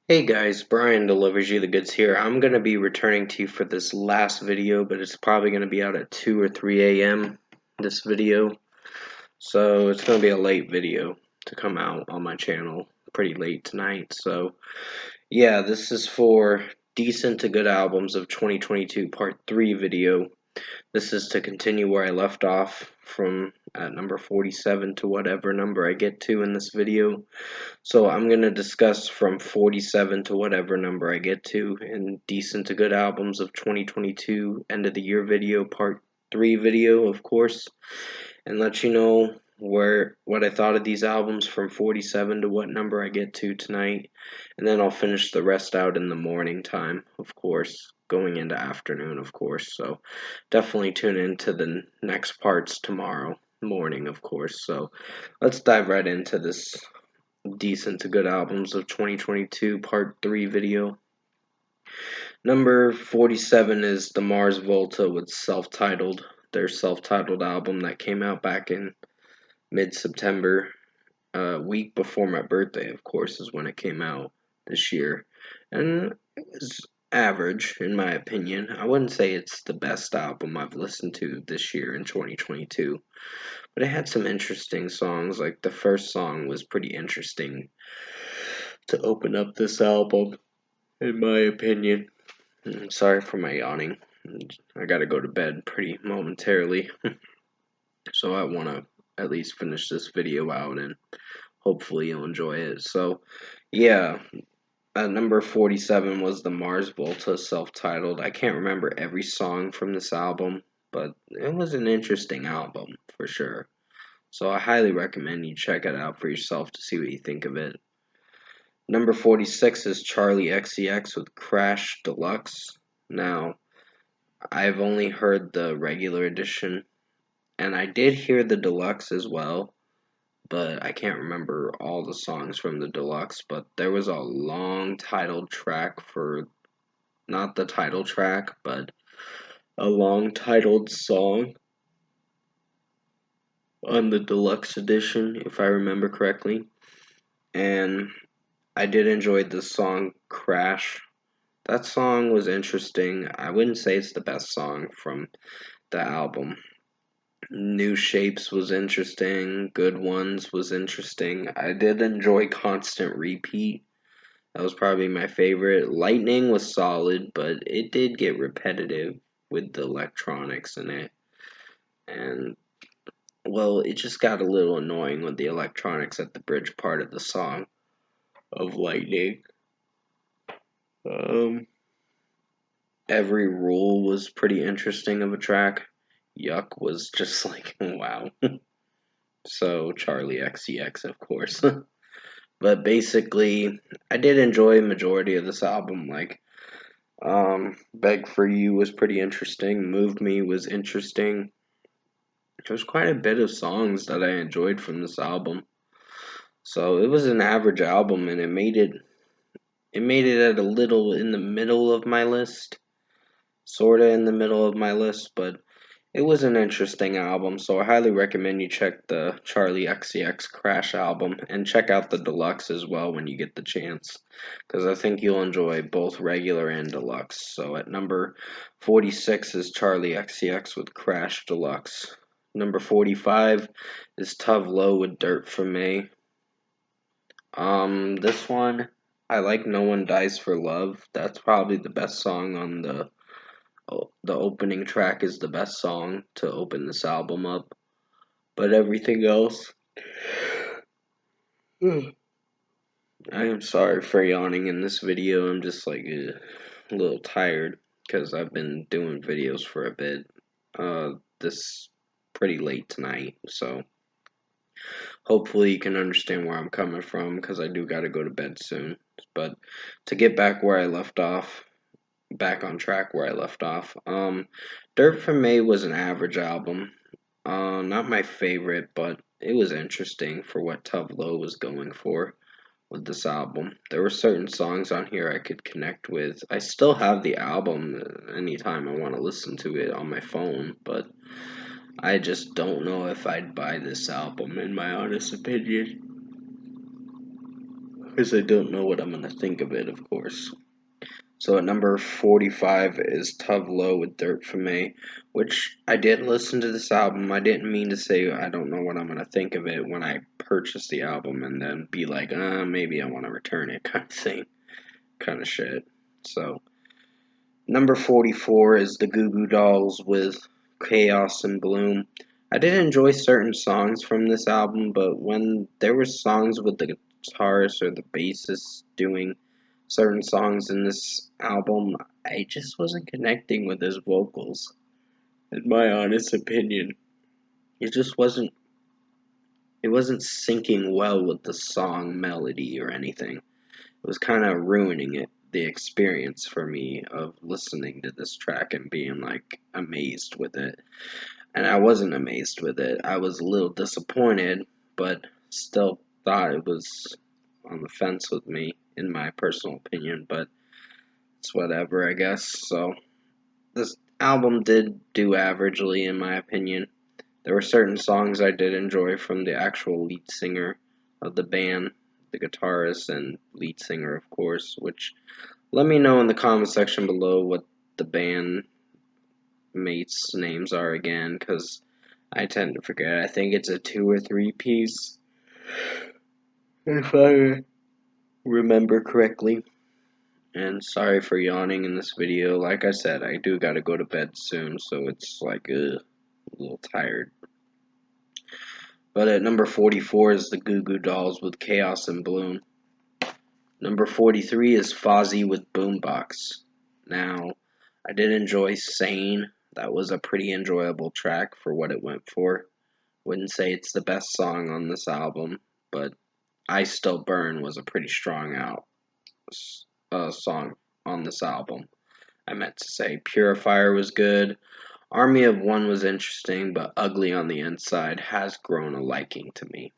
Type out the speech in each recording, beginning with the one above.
Hey guys, Brian delivers you the goods here. I'm going to be returning to you for this last video, but it's probably going to be out at 2 or 3 a.m. this video. So it's going to be a late video to come out on my channel, pretty late tonight. So yeah, this is for Decent to Good Albums of 2022 Part 3 video. This is to continue where I left off from at number 47 to whatever number I get to in this video. So I'm going to discuss from 47 to whatever number I get to in Decent to Good Albums of 2022 End of the Year video, Part 3 video, of course, and let you know what I thought of these albums from 47 to what number I get to tonight, and then I'll finish the rest out in the morning time, of course, going into afternoon, of course. So definitely tune into the next parts tomorrow morning, of course. So let's dive right into this Decent to Good Albums of 2022 Part 3 video. Number 47 is the Mars Volta with their self-titled album that came out back in mid-September, a week before my birthday, of course, is when it came out this year. And it was average, in my opinion. I wouldn't say it's the best album I've listened to this year in 2022, but it had some interesting songs. Like the first song was pretty interesting to open up this album, in my opinion. Sorry for my yawning. I gotta go to bed pretty momentarily, so I want to at least finish this video out and hopefully you'll enjoy it. So, yeah, at number 47 was the Mars Volta self-titled. I can't remember every song from this album, but it was an interesting album for sure. So I highly recommend you check it out for yourself to see what you think of it. Number 46 is Charlie XCX with Crash Deluxe. Now, I've only heard the regular edition, and I did hear the deluxe as well, but I can't remember all the songs from the deluxe. But there was a long title track for, not the title track, but a long titled song on the deluxe edition, if I remember correctly. And I did enjoy the song Crash. That song was interesting. I wouldn't say it's the best song from the album. New Shapes was interesting. Good Ones was interesting. I did enjoy Constant Repeat. That was probably my favorite. Lightning was solid, but it did get repetitive with the electronics in it. And, well, it just got a little annoying with the electronics at the bridge part of the song of Lightning. Um, Every Rule was pretty interesting of a track. Yuck was just like, wow. So, Charlie XCX, of course. But basically, I did enjoy a majority of this album. Like, Beg for You was pretty interesting. Move Me was interesting. There's quite a bit of songs that I enjoyed from this album. So it was an average album, and it made it at a little in the middle of my list, sorta in the middle of my list, but it was an interesting album, so I highly recommend you check the Charlie XCX Crash album and check out the deluxe as well when you get the chance, because I think you'll enjoy both regular and deluxe. So at number 46 is Charlie XCX with Crash Deluxe. Number 45 is Tove Lo with Dirt for Me. This one, I like No One Dies for Love. That's probably the best song on the opening track is the best song to open this album up, but everything else. I am sorry for yawning in this video. I'm just like a little tired because I've been doing videos for a bit. This pretty late tonight, so hopefully you can understand where I'm coming from because I do got to go to bed soon. But to get back where I left off, back on track where I left off. Dirt for Me was an average album. Not my favorite, but it was interesting for what Tove Lo was going for with this album. There were certain songs on here I could connect with. I still have the album anytime I want to listen to it on my phone, but I just don't know if I'd buy this album, in my honest opinion. because I don't know what I'm going to think of it, of course. So at number 45 is Tove Lo with Dirt for Me, which I did listen to this album. I didn't mean to say I don't know what I'm going to think of it when I purchased the album and then be like, maybe I want to return it kind of thing, kind of shit. So number 44 is the Goo Goo Dolls with Chaos and Bloom. I did enjoy certain songs from this album, but when there were songs with the guitarist or the bassist doing certain songs in this album, I just wasn't connecting with his vocals. In my honest opinion, it just wasn't. It wasn't syncing well with the song melody or anything. It was kind of ruining the experience for me of listening to this track and being like amazed with it. And I wasn't amazed with it. I was a little disappointed, but still thought it was on the fence with me, in my personal opinion. But it's whatever, I guess. So this album did do averagely, in my opinion. There were certain songs I did enjoy from the actual lead singer of the band, the guitarist and lead singer, of course, which let me know in the comment section below what the band mates' names are again, because I tend to forget. I think it's a 2 or 3 piece, if I remember correctly. And sorry for yawning in this video. Like I said, I do gotta go to bed soon, so it's like, a little tired. But at number 44 is the Goo Goo Dolls with Chaos and Bloom. Number 43 is Fozzy with Boombox. Now, I did enjoy Sane. That was a pretty enjoyable track for what it went for. Wouldn't say it's the best song on this album, but I Still Burn was a pretty strong song on this album. I meant to say Purifier was good. Army of One was interesting, but Ugly on the Inside has grown a liking to me.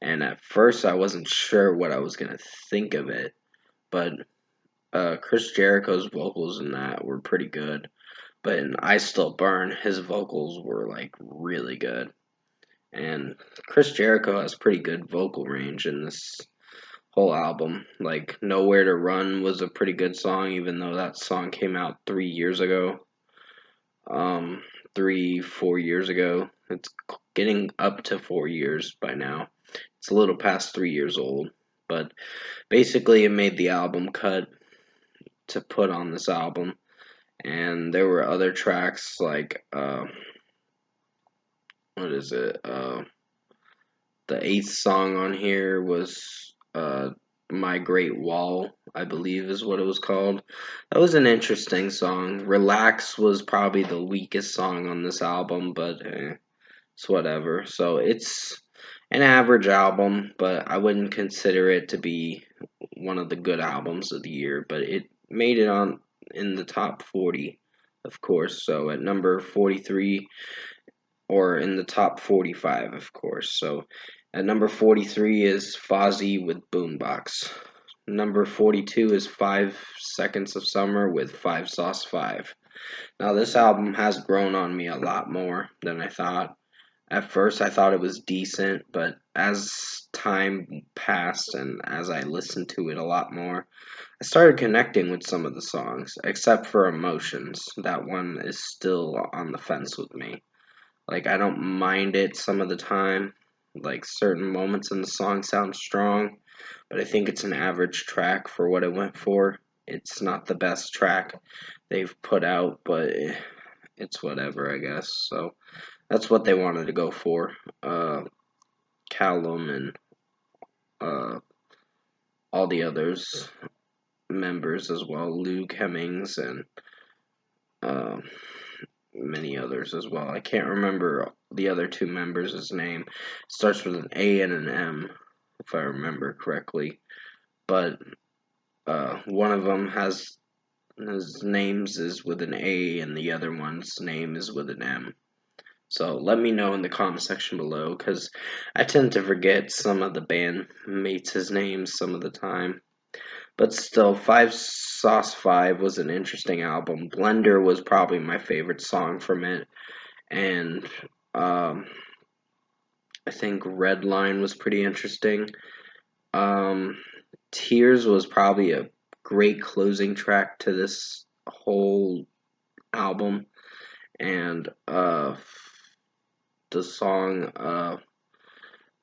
And at first, I wasn't sure what I was going to think of it, but Chris Jericho's vocals in that were pretty good. But in I Still Burn, his vocals were like really good. And Chris Jericho has pretty good vocal range in this whole album. Like Nowhere to Run was a pretty good song, even though that song came out 3 years ago. 3, 4 years ago. It's getting up to 4 years by now. It's a little past 3 years old, but basically it made the album cut to put on this album. And there were other tracks like what is it? The 8th song on here was My Great Wall, I believe is what it was called. That was an interesting song. Relax was probably the weakest song on this album, but it's whatever. So it's an average album, but I wouldn't consider it to be one of the good albums of the year, but it made it on in the top 40, of course. So at number 43, or in the top 45, of course. So at number 43 is Fozzy with Boombox. Number 42 is 5 Seconds of Summer with 5 Sauce 5. Now, this album has grown on me a lot more than I thought. At first, I thought it was decent, but as time passed and as I listened to it a lot more, I started connecting with some of the songs, except for Emotions. That one is still on the fence with me. Like, I don't mind it some of the time. Like, certain moments in the song sound strong, but I think it's an average track for what it went for. It's not the best track they've put out, but it's whatever, I guess. So, that's what they wanted to go for. Callum and all the others members as well, Luke Hemmings and uh, many others as well. I can't remember the other 2 members' name. It starts with an A and an M, if I remember correctly. But one of them has his names is with an A, and the other one's name is with an M. So let me know in the comment section below, because I tend to forget some of the bandmates' names some of the time. But still, 5 Sauce 5 was an interesting album. Blender was probably my favorite song from it. And I think Red Line was pretty interesting. Tears was probably a great closing track to this whole album, and the song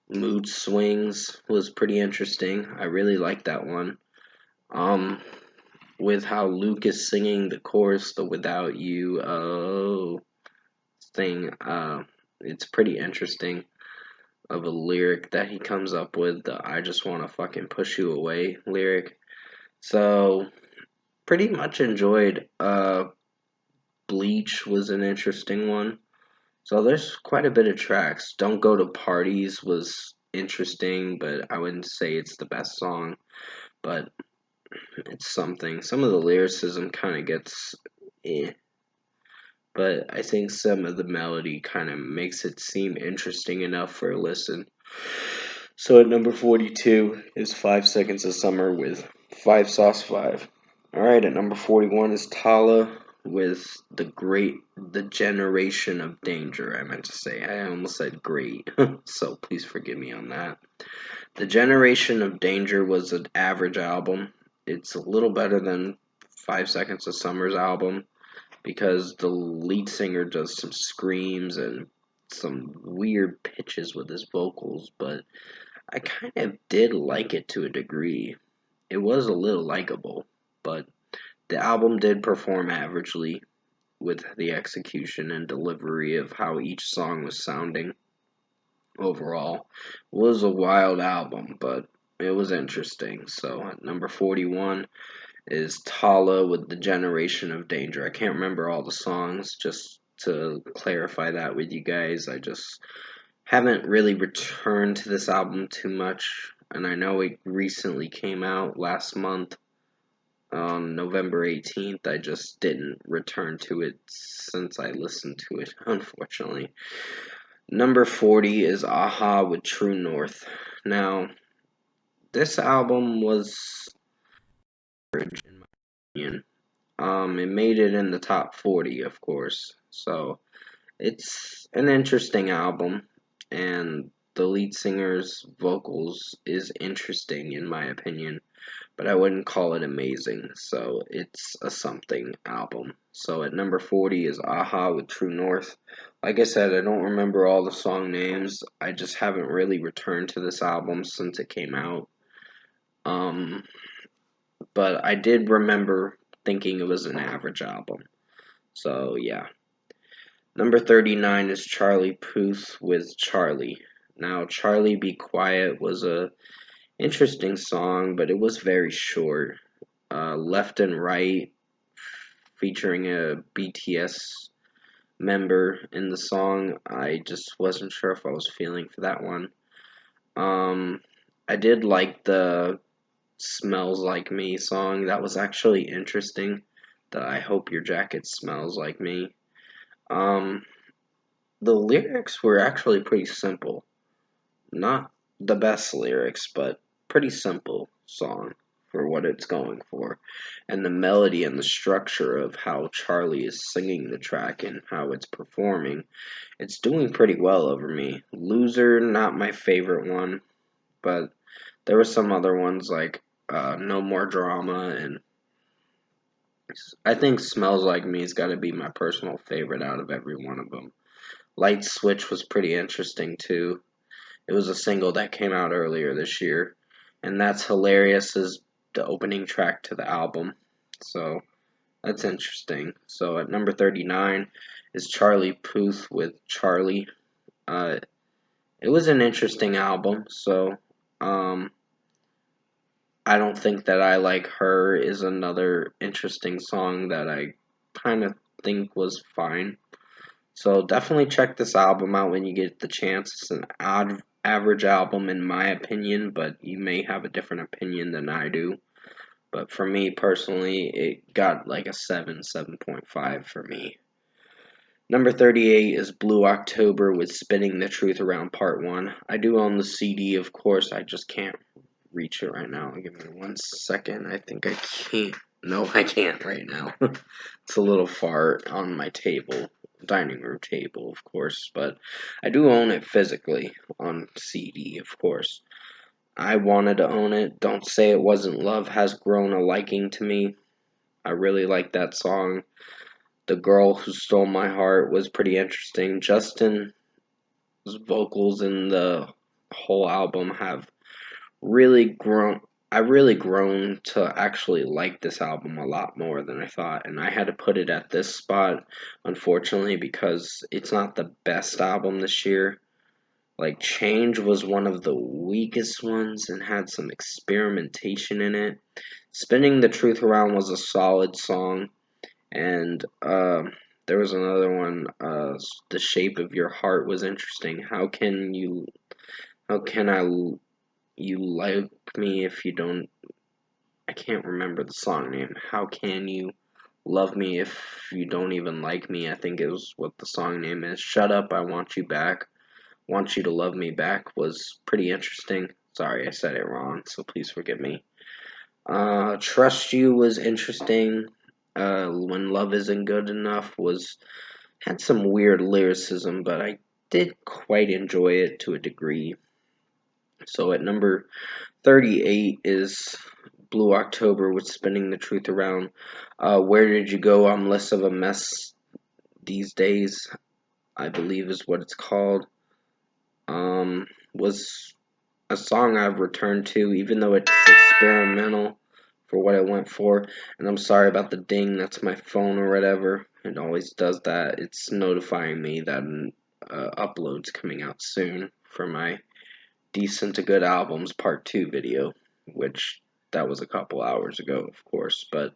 Mood Swings was pretty interesting. I really liked that one. Um, with how Luke is singing the chorus, the "Without You" thing, it's pretty interesting of a lyric that he comes up with, the "I just want to fucking push you away" lyric. So pretty much enjoyed. Bleach was an interesting one. So there's quite a bit of tracks. Don't Go to Parties was interesting, but I wouldn't say it's the best song, but it's something. Some of the lyricism kind of gets eh, but I think some of the melody kind of makes it seem interesting enough for a listen. So at number 42 is 5 Seconds of Summer with 5 Sauce 5. Alright, at number 41 is Tala with The Generation of Danger. I meant to say, I almost said great, so please forgive me on that. The Generation of Danger was an average album. It's a little better than 5 Seconds of Summer's album because the lead singer does some screams and some weird pitches with his vocals, but I kind of did like it to a degree. It was a little likable, but the album did perform averagely with the execution and delivery of how each song was sounding overall. It was a wild album, but it was interesting. So at number 41 is Tala with The Generation of Danger. I can't remember all the songs, just to clarify that with you guys. I just haven't really returned to this album too much, and I know it recently came out last month on November 18th. I just didn't return to it since I listened to it, unfortunately. Number 40 is Aha with True North. Now, this album was average in my opinion. It made it in the top 40, of course. So, it's an interesting album, and the lead singer's vocals is interesting in my opinion, but I wouldn't call it amazing. So, it's a something album. So, at number 40 is Aha with True North. Like I said, I don't remember all the song names. I just haven't really returned to this album since it came out. Um, but I did remember thinking it was an average album. So, yeah. Number 39 is Charlie Puth with Charlie. Now, Charlie Be Quiet was a interesting song, but it was very short. Left and Right, featuring a BTS member in the song. I just wasn't sure if I was feeling for that one. I did like the Smells Like Me song. That was actually interesting. The I Hope Your Jacket Smells Like Me. Um, the lyrics were actually pretty simple. Not the best lyrics, but pretty simple song for what it's going for. And the melody and the structure of how Charlie is singing the track and how it's performing, it's doing pretty well over me. Loser, not my favorite one, but there were some other ones like No More Drama, and I think Smells Like Me's got to be my personal favorite out of every one of them. Light Switch was pretty interesting too. It was a single that came out earlier this year, and That's Hilarious is the opening track to the album. So that's interesting. So at number 39 is Charlie Puth with Charlie. Uh, it was an interesting album. So I don't think that I Like Her is another interesting song that I kind of think was fine. So definitely check this album out when you get the chance. It's an odd average album in my opinion, but you may have a different opinion than I do. But for me personally, it got like a 7.5 for me. Number 38 is Blue October with Spinning the Truth Around Part 1. I do own the CD, of course, I just can't reach it right now. Give me 1 second. I think I can't. No, I can't right now. It's a little far on my table, dining room table, of course, but I do own it physically on CD, of course. I wanted to own it. Don't Say It Wasn't Love has grown a liking to me. I really like that song. The Girl Who Stole My Heart was pretty interesting. Justin's vocals in the whole album have really grown. I really grown to actually like this album a lot more than I thought, and I had to put it at this spot, unfortunately, because it's not the best album this year. Like, Change was one of the weakest ones and had some experimentation in it. Spinning the Truth Around was a solid song, and there was another one, The Shape of Your Heart was interesting. How can you like me if you don't, I can't remember the song name. How can you love me if you don't even like me? I think it was what the song name is. Shut Up, I Want You Back. Want You to Love Me Back was pretty interesting. Sorry, I said it wrong, so please forgive me. Trust You was interesting. When Love Isn't Good Enough was had some weird lyricism, but I did quite enjoy it to a degree. So at number 38 is Blue October with Spinning the Truth Around. Where Did You Go? I'm Less of a Mess These Days, I believe is what it's called. Was a song I've returned to, even though it's experimental for what it went for. And I'm sorry about the ding, that's my phone or whatever. It always does that. It's notifying me that an upload's coming out soon for my Decent to Good Albums Part 2 video, which that was a couple hours ago, of course. But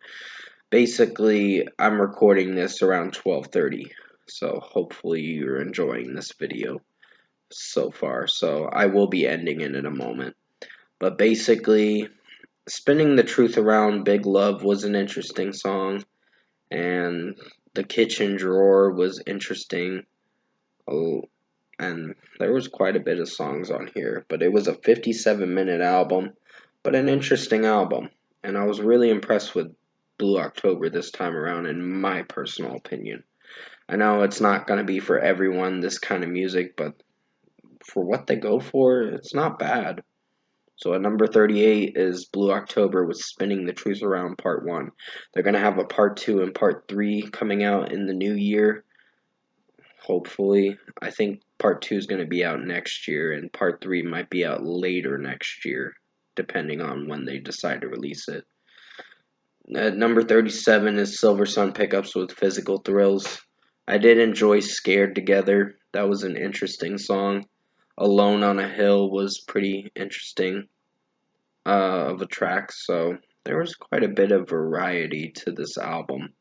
basically, I'm recording this around 12:30, so hopefully you're enjoying this video so far. So I will be ending it in a moment. But basically, Spinning the Truth Around Big Love was an interesting song, and The Kitchen Drawer was interesting. Oh, and there was quite a bit of songs on here, but it was a 57-minute album, but an interesting album. And I was really impressed with Blue October this time around, in my personal opinion. I know it's not going to be for everyone, this kind of music, but for what they go for, it's not bad. So at number 38 is Blue October with Spinning the Truth Around Part 1. They're going to have a Part 2 and Part 3 coming out in the new year, hopefully. I think Part 2 is going to be out next year, and Part 3 might be out later next year, depending on when they decide to release it. At number 37 is Silversun Pickups with Physical Thrills. I did enjoy Scared Together. That was an interesting song. Alone on a Hill was pretty interesting of a track, so there was quite a bit of variety to this album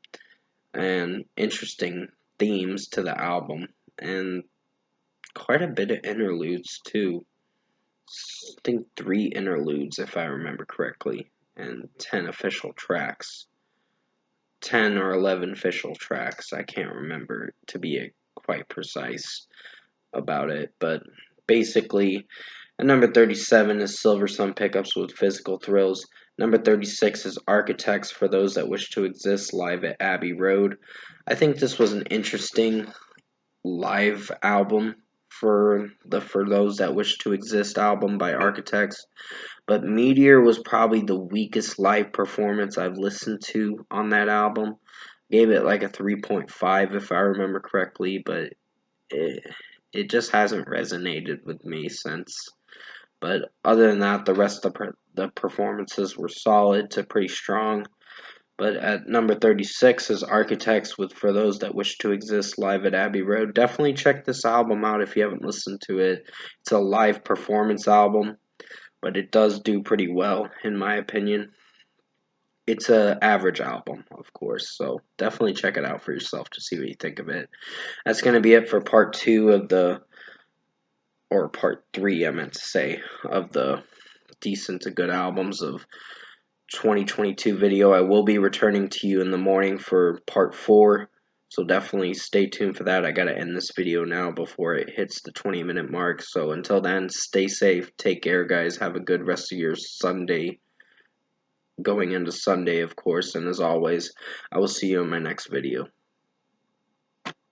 and interesting themes to the album, and quite a bit of interludes too. I think 3 interludes if I remember correctly, and 10 official tracks. 10 or 11 official tracks, I can't remember to be quite precise about it, but basically at number 37 is Silversun Pickups with Physical Thrills. Number 36 is Architects for Those That Wish to Exist live at Abbey Road. I think this was an interesting live album for the For Those That Wish to Exist album by Architects, but Meteor was probably the weakest live performance I've listened to on that album. Gave it like a 3.5 if I remember correctly, but it just hasn't resonated with me since. But other than that, the rest of the performances were solid to pretty strong. But at number 36 is Architects with For Those That Wish to Exist live at Abbey Road. Definitely check this album out if you haven't listened to it. It's a live performance album, but it does do pretty well, in my opinion. It's an average album, of course, so definitely check it out for yourself to see what you think of it. That's going to be it for part 2 of or part 3, I meant to say, of the Decent to Good Albums of 2022 video. I will be returning to you in the morning for part 4, so definitely stay tuned for that. I gotta end this video now before it hits the 20-minute mark, so until then, stay safe, take care guys, have a good rest of your Sunday, going into Sunday of course, and as always, I will see you in my next video.